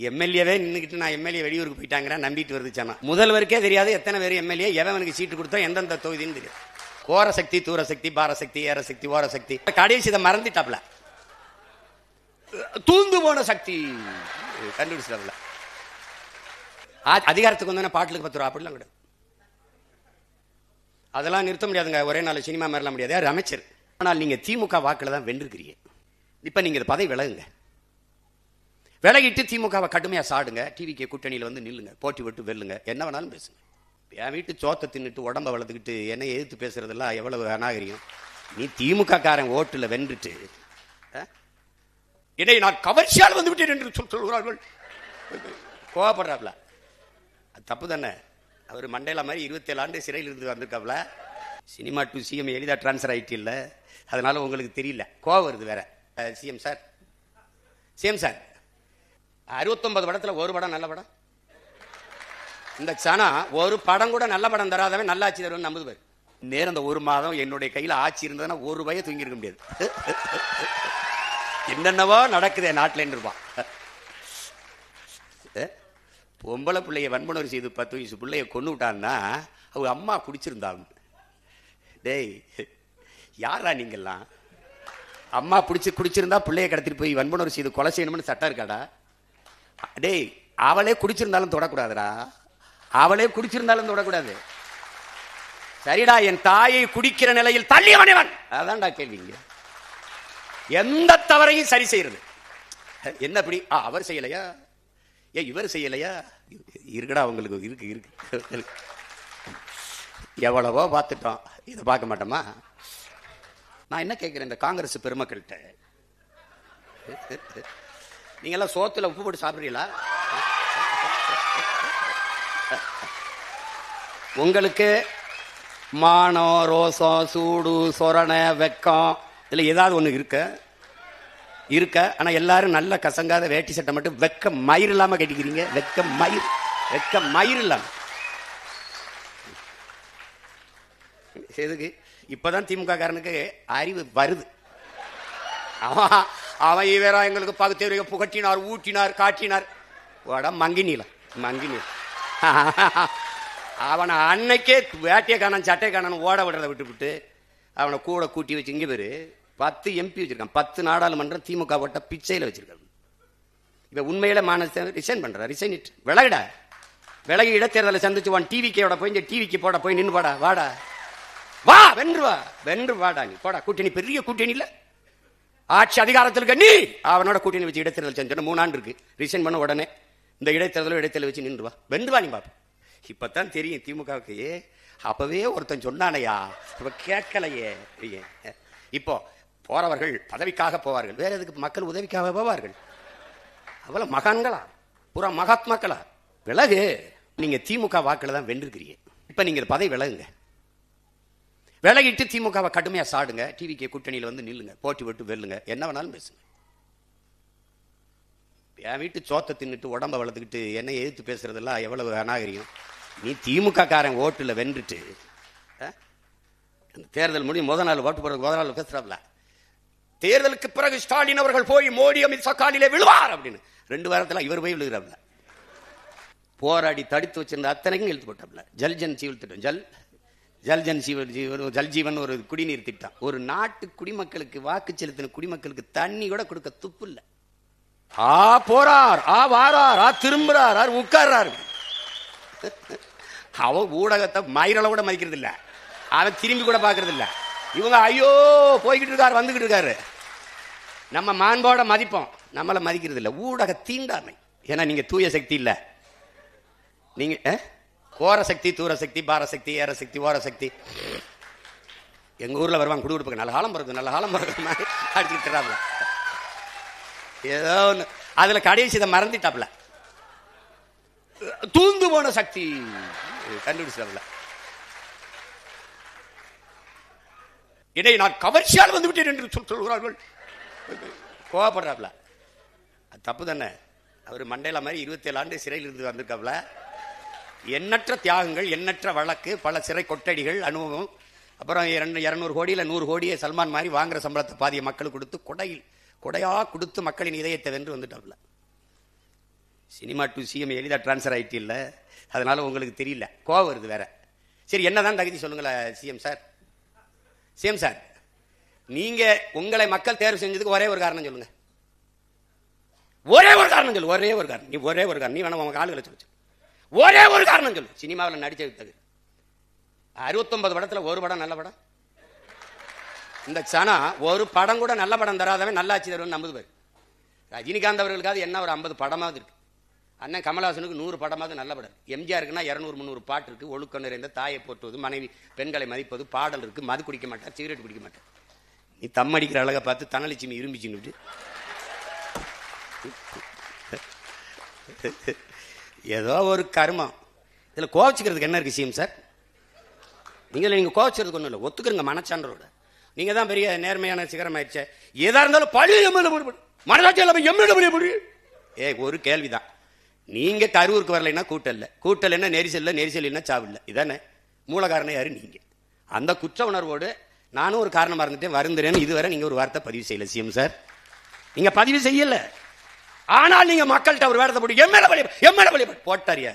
எம்எல்ஏவே நின்றுக்கிட்டு நான் எம்எல்ஏ வெளியூருக்கு போயிட்டாங்கிறேன் நம்பிட்டு வருதுச்சானா. முதல்வருக்கே தெரியாது எத்தனை பேர் எம்எல்ஏ எவனுக்கு சீட்டு கொடுத்தோம் எந்தெந்த தொகுதின்னு தெரியாது. கோர சக்தி தூர சக்தி பார சக்தி ஏற சக்தி ஓர சக்தி கடைசி இதை மறந்துட்டாப்ல. தூந்து போன சக்தி கண்டுபிடிச்சாப்ல. அதிகாரத்துக்கு வந்து பாட்டுக்கு 10 ரூபா அப்படிலாம் கிடையாது. அதெல்லாம் நிறுத்த முடியாதுங்க. ஒரே நாள் சினிமா மாதிரிலாம் முடியாது. யார் அமைச்சர். ஆனால் நீங்க திமுக வாக்குல தான் வென்றிருக்கிறீங்க. இப்ப நீங்க பதவி விலகுங்க. விலகிட்டு திமுகவை கடுமையா சாடுங்க. டிவிக்கு கூட்டணியில் வந்து நில்லுங்க. போட்டி விட்டு வெல்லுங்க. என்ன வேணாலும் பேசுங்க. என் வீட்டு சோத்தை தின்னுட்டு உடம்ப வளர்த்துக்கிட்டு என்ன எதிர்த்து பேசுறதெல்லாம் எவ்வளவு அநாகரியம். நீ திமுக காரன் ஓட்டுல வென்றுட்டு இதை நான் கவர்ச்சியால் வந்து விட்டேன் என்று சொல்கிறார்கள். கோவப்படுறாப்ல. தப்பு தானே. அவர் மண்டேலா மாதிரி 27 ஆண்டு சிறையில் இருந்து வந்திருக்காப்ல. சினிமா டு சிஎம் எளிதா டிரான்ஸ்ஃபர் ஆயிட்டு இல்லை. அதனால உங்களுக்கு தெரியல. கோவம் வருது வேற. சிஎம் சார் 69 படத்துல ஒரு படம் நல்ல படம். இந்த சனா ஒரு படம் கூட நல்ல படம் தராதவன் நல்ல ஆட்சி தருவன் நம்புது பேர். நேரம் அந்த ஒரு மாதம் என்னுடைய கையில் ஆட்சி இருந்ததுன்னா ஒரு பய தூங்கி இருக்க முடியாது. என்னென்னவோ நடக்குது நாட்டில் இருப்பான். பொம்பளை பிள்ளைய வன்புணர்வு செய்து 10 வயசு பிள்ளைய கொண்டு விட்டான்னா அவங்க அம்மா குடிச்சிருந்தாங்க. டேய் யாரா நீங்கெல்லாம்? அம்மா குடிச்சிருந்தா பிள்ளைய கடத்திட்டு போய் வன்புணர்வு செய்து கொலை செய்யணும்னு சட்டம் இருக்காடா? டேய் அவளே குடிச்சிருந்தாலும் தொடக்கூடாதுடா. அவளே குடிச்சிருந்தாலும் தொடக்கூடாது. சரிடா, என் தாயை குடிக்கிற நிலையில் தள்ளியவனவன். அதான்டா கேள்விங்க. எந்த தவறையும் சரி செய்யறது என்ன? அப்படி அவர் செய்யலையா, இவர் செய்யலையா? இருக்குடா அவங்களுக்கு இருக்கு. எவ்வளவோ பார்த்துட்டோம். இதை பார்க்க மாட்டோமா? நான் என்ன கேட்கிறேன் இந்த காங்கிரஸ் பெருமக்கள்கிட்ட, நீங்க எல்லாம் சோத்துல உப்பு போட்டு சாப்பிடுறீங்களா? உங்களுக்கு மானம் ரோசம் சூடு சொரணை வெக்கம் இதுல ஏதாவது ஒண்ணு இருக்க. ஆனா எல்லாரும் நல்ல கசங்காத வேட்டி சட்டை மட்டும் வெக்க மயிர் இல்லாம கட்டிக்கிறீங்க. வெக்க மயிர் இல்லாம எதுக்கு? இப்பதான் திமுக காரனுக்கு அறிவு வருது. அவன் வேற எங்களுக்கு பகுத்தறிவு புகட்டினார், ஊட்டினார், காட்டினார். மங்கினீல அவனை அன்னைக்கே வேட்டையை காணான் சட்டையை காணான்னு ஓட விடுறதை விட்டுவிட்டு அவனை கூட கூட்டி வச்சு இங்கே பேரு 10 எம்பி வச்சிருக்கான். 10 நாடாளுமன்றம் திமுக போட்ட பிச்சையில் வச்சிருக்காங்க. இப்ப உண்மையில ரிசைன் பண்ற. ரிசைன் விலகிடா. விலகி இடைத்தேர்தலை சந்திச்சு டிவிக்கோட போய் டிவிக்கு போட போய் நின்று வாடா வா வென்று வாடா. நீ போடா. கூட்டணி பெரிய கூட்டணி இல்ல, ஆட்சி அதிகாரத்தில் இருக்க நீ அவனோட கூட்டணி வச்சு இடைத்தேர்தல் செஞ்சோன்னா 3 ஆண்டு இருக்கு. ரிசைன் பண்ண உடனே இந்த இடைத்தேர்தல் வச்சு நின்று வா. வென்று வா. நீ பாப்ப. இப்பதான் தெரியும் திமுகவுக்கு. அப்பவே ஒருத்தன் சொன்னானையா, இப்ப கேட்கலையே. இப்போ போறவர்கள் பதவிக்காக போவார்கள், வேற எதுக்கு? மக்கள் உதவிக்காக போவார்கள். அவ்வளவு மகான்களா, பூரா மகாத்மாக்களா? விலகு. நீங்க திமுக வாக்குல தான் வென்றிருக்கிறீங்க. இப்ப நீங்க பதவி விலகுங்க. விலகிட்டு திமுகவை கடுமையா சாடுங்க. டிவிக்கு கூட்டணியில் வந்து நில்லுங்க. போட்டி விட்டு வெல்லுங்க. என்ன வேணாலும் பேசுங்க. என் வீட்டு சோத்தை தின்னுட்டு உடம்ப வளர்த்துக்கிட்டு என்ன எதிர்த்து பேசுறதெல்லாம் எவ்வளவு அநாகரியம். நீ திமுக காரன் ஓட்டுல வென்றுட்டு தேர்தல் முடியும் முதல் நாள் ஓட்டு போடுறதுக்கு முதல் நாள் பேசுறாப்ல. தேர்தலுக்கு பிறகு ஸ்டாலின் அவர்கள் போய் மோடி அமித் ஷா காலிலே விழுவார் அப்படின்னு 2 வாரத்தில் இவர் போய் விழுகிறாப்ல. போராடி தடுத்து வச்சிருந்த அத்தனைக்கும் இழுத்து போட்டாப்ல. ஜல்ஜன் சீவல் ஜல் ஜீவன் ஒரு குடிநீர் திட்டம். ஒரு நாட்டு குடிமக்களுக்கு வாக்கு செலுத்தின குடிமக்களுக்கு தண்ணி கூட கொடுக்க துப்பு இல்லை. போறார், வாரார், திரும்புறார், உட்கார்றாரு. அவன் ஊடகத்தை மயிரள கூட மதிக்கிறது இல்ல. அவன் திரும்பி கூட பாக்குறது இல்ல. இவங்க ஐயோ போய்கிட்டு இருக்காரு, வந்துகிட்டு இருக்காரு. நம்ம மாண்போட மதிப்போம், நம்மள மதிக்கிறது இல்ல. ஊடக தீண்டாமை. ஏன்னா நீங்க தூய சக்தி இல்ல. நீங்க கோர சக்தி தூர சக்தி பார சக்தி ஏற சக்தி ஓர சக்தி. எங்க ஊர்ல வருவாங்க குடியிருப்புக்கு, நல்ல காலம் பிறகு அடிச்சுட்டு ஏதோ ஒண்ணு. அதுல கடைசி இதை மறந்துட்டாப்ல. தூந்து போன சக்தி கண்டுபிடிச்சாப்ல. இதை நான் கவர்ச்சியால் வந்து விட்டேன் என்று சொல்கிறார்கள். கோவப்படுறாப்ல. தப்பு தானே. அவர் மண்டேலா மாதிரி 27 ஆண்டு சிறையில் இருந்து வந்திருக்காப்ல. எண்ணற்ற தியாகங்கள், எண்ணற்ற வழக்கு, பல சிறை கொட்டடிகள், அனுபவம். அப்புறம் 200 கோடியில் 100 கோடியை சல்மான் மாதிரி வாங்குற சம்பளத்தை பாதிய மக்களுக்கு கொடுத்து கொடையா கொடுத்து மக்களின் இதயத்தை வென்று வந்துட்டாப்ல. சினிமா டு சிஎம் எளிதாக ட்ரான்ஸ்ஃபர் ஆகிட்டு இல்லை, அதனால உங்களுக்கு தெரியல, கோவம் வருது வேற. சரி, என்னதான் தகுதி சொல்லுங்களேன் சிஎம் சார். சிஎம் சார், நீங்க உங்களை மக்கள் தேர்வு செஞ்சதுக்கு ஒரே ஒரு காரணம் சொல்லுங்க. ஒரே ஒரு காரணம் சொல்லு. ஒரே ஒரு காரணம். நீ ஒரே ஒரு காரணம். நீ வேணா உங்க ஆளுகளை சொல்லு. ஒரே ஒரு காரணம் சொல்லு. சினிமாவில் நடிச்ச விட்டது 69 படத்துல ஒரு படம் நல்ல படம். இந்த சனா ஒரு படம் கூட நல்ல படம் தராதவன் நல்லாட்சி தருவன் நம்புது பேர். ரஜினிகாந்த் அவர்களுக்காவது என்ன ஒரு 50 படமாவது இருக்கு. அண்ணன் கமலஹாசனுக்கு 100 படமாவது நல்ல படம். எம்ஜிஆருக்குன்னா 200-300 பாட்டு இருக்கு. ஒழுக்கம் நிறைந்த, தாயை போற்றுவது, மனைவி பெண்களை மதிப்பது, பாடல் இருக்கு. மது குடிக்க மாட்டார், சிகரெட் குடிக்க மாட்டார். நீ தம் அடிக்கிற அழகை பார்த்து தனலட்சுமி இரும்பிச்சுன்னு ஏதோ ஒரு கர்மம். இதில் கோவச்சுக்கிறதுக்கு என்ன இருக்கு சிஎம் சார்? நீங்கள் கோவச்சுறதுக்கு ஒன்றும் இல்லை, ஒத்துக்கிறங்க மனச்சான்றோட. நீங்க தான் பெரிய நேர்மையான சிகரம் ஆயிடுச்சு. ஏதா இருந்தாலும் பழைய ஒரு கேள்விதான். நீங்க கரூருக்கு வரலைன்னா கூட்டல், கூட்டல் என்ன நெரிசல், நெரிசல் என்ன சாவு இல்லை. இதானே மூல காரணம் யாரு? நீங்க. அந்த குற்ற உணர்வோடு நானும் ஒரு காரணமா இருந்துட்டேன், வருந்துறேன்னு இதுவரை நீங்க ஒரு வார்த்தை பதிவு செய்யல சிஎம் சார். நீங்க பதிவு செய்யல. ஆனால் நீங்க மக்கள்கிட்ட ஒரு வேடத்தை போட்டு எம்எல்ஏ பழிய போட்டாரியா?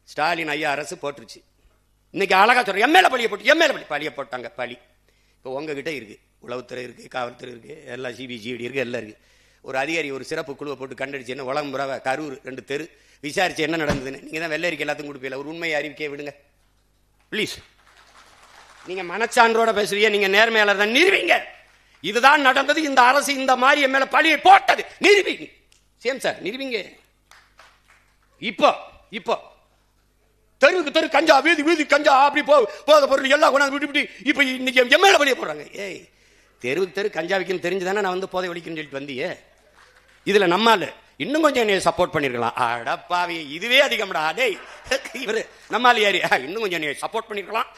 ஸ்டாலின் ஐயா அரசு போட்டுருச்சு. இன்னைக்கு அழகா சொல்ற எம்எல்ஏ பழிய போட்டு எம்எல்ஏ பழிய போட்டாங்க. பழி இப்போ உங்ககிட்ட இருக்கு. உளவுத்துறை இருக்கு, காவல்துறை இருக்கு, எல்லாம் சிபிசிஐடி இருக்கு, எல்லாம் இருக்கு. ஒரு அதிகாரி ஒரு சிறப்பு குழுவை போட்டு கண்டடிச்சு என்ன உலகம் புறாவ கரூர் 2 தெரு விசாரிச்சு என்ன நடந்ததுன்னு நீங்க தான் வெள்ளரிக்கை எல்லாத்துக்கும் கொடுப்பீங்க. ஒரு உண்மையை அறிவிக்கையை விடுங்க பிளீஸ். நீங்க மனச்சான்றோட பேசுவீங்க, நீங்க நேர்மையாளர் தான், நிறுவீங்க. இதுதான் நடந்தது, இந்த அரசு இந்த மாதிரி மேல பழியை போட்டது, நிறுவீங்க சேம் சார், நிறுவீங்க. இப்போ இப்போ தெருவுக்கு தெரு கஞ்சா, வீதி வீதி கஞ்சா, அப்படி போத பொருள் எல்லாம் கொண்டாந்து விட்டு இப்ப இன்னைக்கு எம்எல்ஏ வழியே போடுறாங்க. ஏய், தெருவுக்கு தெரு கஞ்சா விற்கும் தெரிஞ்சுதானே நான் வந்து போதை ஒழிக்கணும்னு சொல்லிட்டு வந்தியே. இதுல நம்மால இன்னும் கொஞ்சம் என்னைய சப்போர்ட் பண்ணிருக்கலாம். அடப்பாவி, இதுவே அதிகம்டா. டேய் இவரு நம்மால யாரு, இன்னும் கொஞ்சம் என்னைய சப்போர்ட் பண்ணிருக்கலாம்.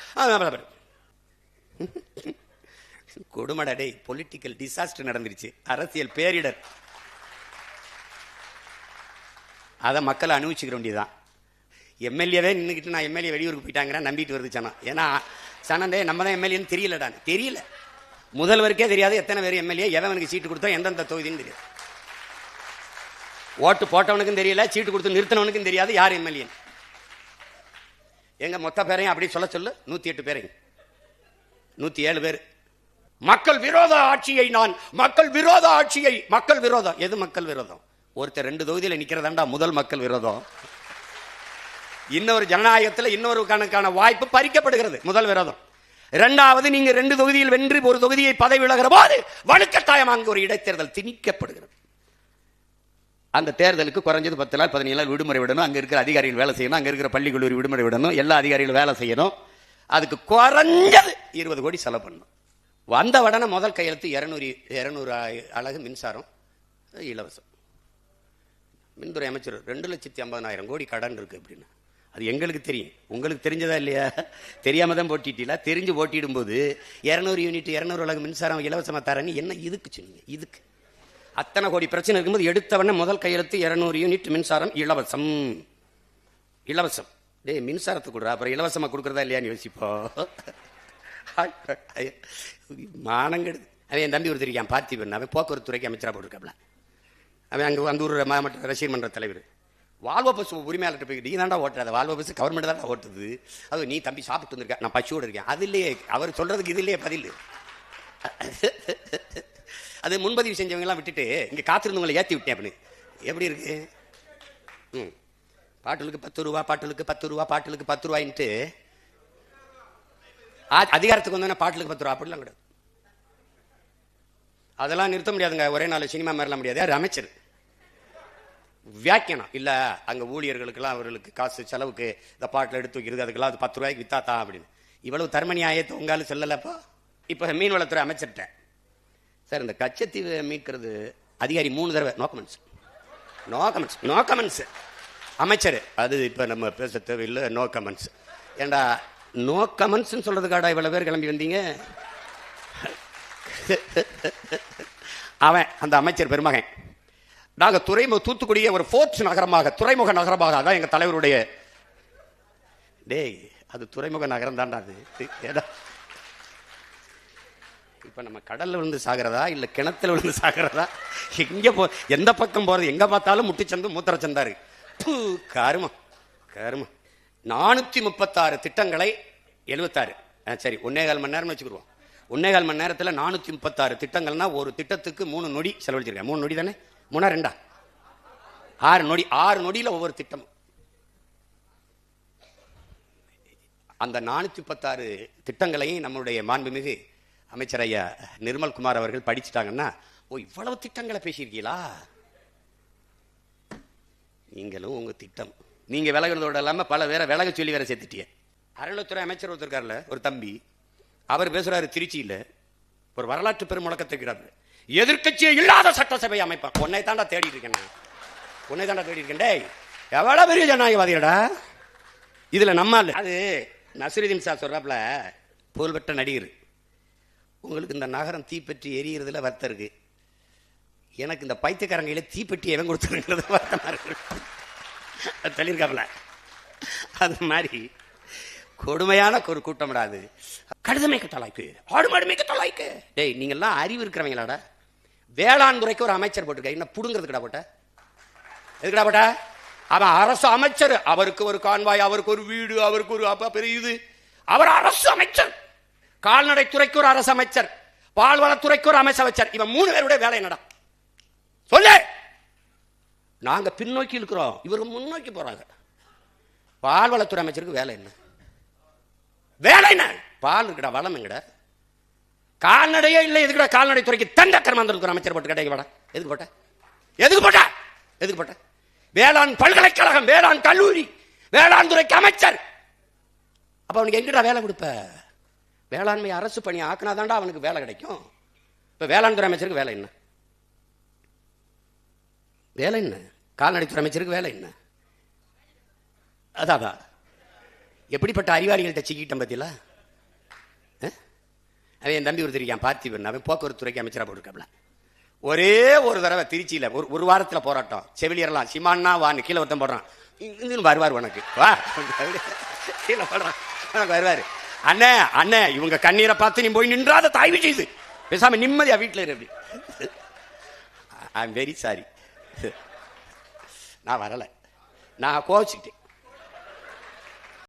கொடுமடா டேய், பொலிட்டிக்கல் டிசாஸ்டர் நடந்துருச்சு, அரசியல் பேரிடர். அதை மக்களை அனுபவிச்சுக்கிற வேண்டியதுதான். எம்எல்ஏவே நின்றுக்கிட்டு நான் எம்எல்ஏ வெளியூருக்கு போயிட்டாங்கிறேன் நம்பிட்டு வருது சனம். ஏன்னா சனந்தே நம்ம தான் எம்எல்ஏன்னு தெரியலடான்னு. தெரியல, முதல்வருக்கே தெரியாது எத்தனை பேர் எம்எல்ஏ, எவனுக்கு சீட்டு கொடுத்தோம், எந்தெந்த தொகுதின்னு தெரியாது. ஓட்டு போட்டவனுக்கும் தெரியல, சீட்டு கொடுத்து நிறுத்தினவனுக்கும் தெரியாது யார் எம்எல்ஏ. எங்க மொத்த பேரையும் அப்படி சொல்ல சொல்லு, 108 பேரையும் 107 பேர். மக்கள் விரோத ஆட்சியை நான் மக்கள் விரோத ஆட்சியை மக்கள் விரோதம். எது மக்கள் விரோதம்? ஒருத்தர் 2 தொகுதியில் நிக்கிறதாண்டா முதல் மக்கள் விரோதம். இன்னொரு ஜனநாயகத்தில் இன்னொரு கணக்கான வாய்ப்பு பறிக்கப்படுகிறது, முதல் விரோதம். இரண்டாவது, நீங்க 2 தொகுதியில் வென்று ஒரு தொகுதியை பதவி விலகிற போது வலுக்கட்டாயம் அங்கு ஒரு இடைத்தேர்தல் திணிக்கப்படுகிறது. அந்த தேர்தலுக்கு குறைஞ்சது 10 நாள் 15 நாள் விடுமுறை விடணும். அங்க இருக்கிற அதிகாரிகள் வேலை செய்யணும், அங்க இருக்கிற பள்ளி கல்லூரி விடுமுறை விடணும், எல்லா அதிகாரிகளும் வேலை செய்யணும். அதுக்கு குறைஞ்சது 20 கோடி செலவு பண்ணணும். வந்த உடனே முதல் கையெழுத்து 200 அலகு மின்சாரம் இலவசம். மின்துறை அமைச்சர் 2,50,000 கோடி கடன் இருக்கு அப்படின்னு. அது எங்களுக்கு தெரியும், உங்களுக்கு தெரிஞ்சதா இல்லையா? தெரியாம தான் போட்டிட்டீங்களா? தெரிஞ்சு போட்டிடும் போது 200 யூனிட் 200 அலகு மின்சாரம் இலவசமா தரேன்னு என்ன இதுக்கு சொன்னீங்க? இதுக்கு அத்தனை கோடி பிரச்சனை இருக்கும்போது எடுத்தவன முதல் கையெழுத்து 200 யூனிட் மின்சாரம் இலவசம். இலவசம். டேய், மின்சாரத்தை கொடுறா, அப்புறம் இலவசமா கொடுக்கறதா இல்லையான்னு யோசிப்போ. மானங்கெடுது. அவன் என் தம்பி ஒருத்தர் இருக்கான் பார்த்திபன், அவன் போக்குவரத்து துறைக்கு அமைச்சராக போட்டிருக்காப்ல. அவன் அங்கே வந்தூர் மாவட்ட ரசிகர் மன்ற தலைவர். வால்வோ பஸ் உரிமையாளர்கிட்ட போய்கிட்டு, நீ தாண்டா ஓட்டுறாத, வால்வோ பஸ் கவர்மெண்ட் தான் ஓட்டுது, அது நீ தம்பி சாப்பிட்டு வந்திருக்க, நான் பசியோடு இருக்கேன். அது இல்லையே அவர் சொல்றதுக்கு, இது இல்லையே பதில். அது முன்பதிவு செஞ்சவங்க எல்லாம் விட்டுட்டு இங்க காத்திருந்தவங்களை ஏற்றி விட்டேன் அப்படின்னு. எப்படி இருக்கு? பாட்டுகளுக்கு 10 ரூபா, பாட்டுகளுக்கு 10 ரூபா, பாட்டுகளுக்கு 10 ரூபாயின்ட்டு அதிகாரத்துக்கு வந்தோன்னா பாட்டுகளுக்கு 10 ரூபா அப்படிலாம் கிடையாது. அதெல்லாம் நிறுத்த முடியாதுங்க, ஒரே நாள் சினிமா மாதிரிலாம் முடியாது. யார் அமைச்சர் வியாக்கியானம் இல்லை, அங்கே ஊழியர்களுக்கெல்லாம் அவர்களுக்கு காசு செலவுக்கு இந்த பாட்டில் எடுத்து வைக்கிறது, அதுக்கெல்லாம் அது 10 ரூபாய்க்கு வித்தா தான் அப்படின்னு. இவ்வளவு தர்மணி ஆயத்தை உங்களால் சொல்லலப்பா. இப்போ மீன்வளத்துறை அமைச்சர்கிட்ட, சார் இந்த கச்சத்தீவை மீட்கிறது அதிகாரி 3 தடவை நோ கமெண்ட்ஸ் அமைச்சர், அது இப்போ நம்ம பேச தேவையில்லை, நோ கமெண்ட்ஸ். ஏண்டா நோ கமெண்ட்ஸ் சொல்றதுக்காடா இவ்வளவு பேர் கிளம்பி வந்தீங்க? அவன் அந்த அமைச்சர் பெருமகன், நாங்கள் தூத்துக்குடியை ஒரு போர்ட் நகரமாக, துறைமுக நகரமாக, அதான் எங்க தலைவருடைய. டேய், அது துறைமுக நகரம் தான்டா. அது இப்ப நம்ம கடல்ல விழுந்து சாகிறதா இல்ல கிணத்துல விழுந்து சாகிறதா? எங்க எந்த பக்கம் போறது? எங்க பார்த்தாலும் முட்டிச்சந்து மூத்திரச்சந்தாரு. கருமம் கருமம். 436 திட்டங்களை 76 சரி 1.25 மணி நேரம் வச்சுக்கிடுவோம். 1.25 மணி நேரத்தில் 436 திட்டங்கள்னா ஒரு திட்டத்துக்கு 3 நொடி செலவழிச்சிருக்கேன். 3 நொடி தானே? 3 2 6 நொடி. 6 நொடியில் ஒவ்வொரு திட்டம். அந்த 436 திட்டங்களையும் நம்முடைய மாண்புமிகு அமைச்சர் ஐயா நிர்மல்குமார் அவர்கள் படிச்சுட்டாங்கன்னா, ஓ இவ்வளவு திட்டங்களை பேசியிருக்கீங்களா? நீங்களும் உங்க திட்டம் நீங்க விலகிறதோட இல்லாம பல வேற விலக சொல்லி வேற சேர்த்துட்டிய. அறநிலைத்துறை அமைச்சர் ஒருத்தருக்காருல ஒரு தம்பி, அவர் பேசுறாரு திருச்சியில ஒரு வரலாற்று பெரும் முழக்கத்துக்கிறாரு, எதிர்கட்சியே இல்லாத சட்டசபை அமைப்பான். உன்னை தாண்டா தேடிட்டு இருக்கேன், உன்னை தாண்டா தேடி இருக்கேன். டேய் எவ்வளவு பெரிய ஜனநாயகவாதியடா இதுல. நம்ம அது நஸ்ருதீன் சார் சொல்றாப்ல, புகழ்பெற்ற நடிகர், உங்களுக்கு இந்த நகரம் தீப்பற்றி எரியறதுல வருத்தம் இருக்கு, எனக்கு இந்த பைத்தியக்காரங்கையில தீப்பெட்டி எவன் கொடுத்துருங்கிறது வருத்தமா இருக்கு சொல்லியிருக்காப்ல. அது மாதிரி கொடுமையான ஒரு கூட்டம்டாது. கழுதமைக்க தொலைக்கு, ஆடு மாடு மேய்க்க தொலைக்கு. டேய் நீங்க எல்லாம் அறிவு இருக்கிறவங்களாடா? வேளாண் துறைக்கு ஒரு அமைச்சர் போட்டிருக்க, என்ன புடுங்கிறதுக்கடா போட்ட? எதுக்கடா போட்ட? அவன் அரசு அமைச்சர், அவருக்கு ஒரு கான்வாய், அவருக்கு ஒரு வீடு, அவருக்கு ஒரு பெரிய இது. அவர் அரசு அமைச்சர். கால்நடைத்துறைக்கு ஒரு அரசு அமைச்சர், பால்வளத்துறைக்கு ஒரு அமைச்சர். இவன் 3 பேருடைய வேலை என்னடா சொல்லு? நாங்க பின்னோக்கி இருக்கிறோம், இவரு முன்னோக்கி போறாங்க. பால்வளத்துறை அமைச்சருக்கு வேலை என்ன? வேலை என்ன? பால் இருக்கடா, வளம் எங்கடா? கால்நடையே இல்லை, எதுக்குடா கால்நடை துறைக்கு தண்ட கர்மாந்தல் அமைச்சர் போட்டு கிடைக்க வாடா? எதுக்கு போட்ட? எதுக்கு போட்ட? எதுக்கு போட்ட? வேளாண் பல்கலைக்கழகம், வேளாண் கல்லூரி, வேளாண் துறைக்கு அமைச்சர். அப்ப அவனுக்கு எங்கடா வேலை கொடுப்ப? வேளாண்மை அரசு பணி ஆக்கினாதான்டா அவனுக்கு வேலை கிடைக்கும். இப்ப வேளாண் துறை அமைச்சருக்கு வேலை என்ன? வேலை என்ன? கால்நடைத்துறை அமைச்சருக்கு வேலை என்ன? அதான் எப்படிப்பட்ட அறிவாளிகள்கிட்ட சிக்கிட்டோம் பத்தியில. அவன் என் தம்பி ஒருத்தர் இருக்கான் பார்த்திபன், அவன் போக்குவரத்து துறைக்கு அமைச்சராக போட்டிருக்காப்ல. ஒரே ஒரு தடவை திருச்சியில ஒரு வாரத்தில் போராட்டம், செவிலியர்லாம் சிமான்னா வான்னு கீழே ஒருத்தன் போடுறான், வருவார் உனக்கு வா கீழே போடுறான், வருவாரு. அண்ணே அண்ணே இவங்க கண்ணீரை பார்த்து நீ போய் நின்றாத தாய்வு செய்து பேசாம நிம்மதியா வீட்டில் இரு. ஐ எம் வெரி சாரி, நான் வரல, நான் கோவிச்சுக்கிட்டேன்.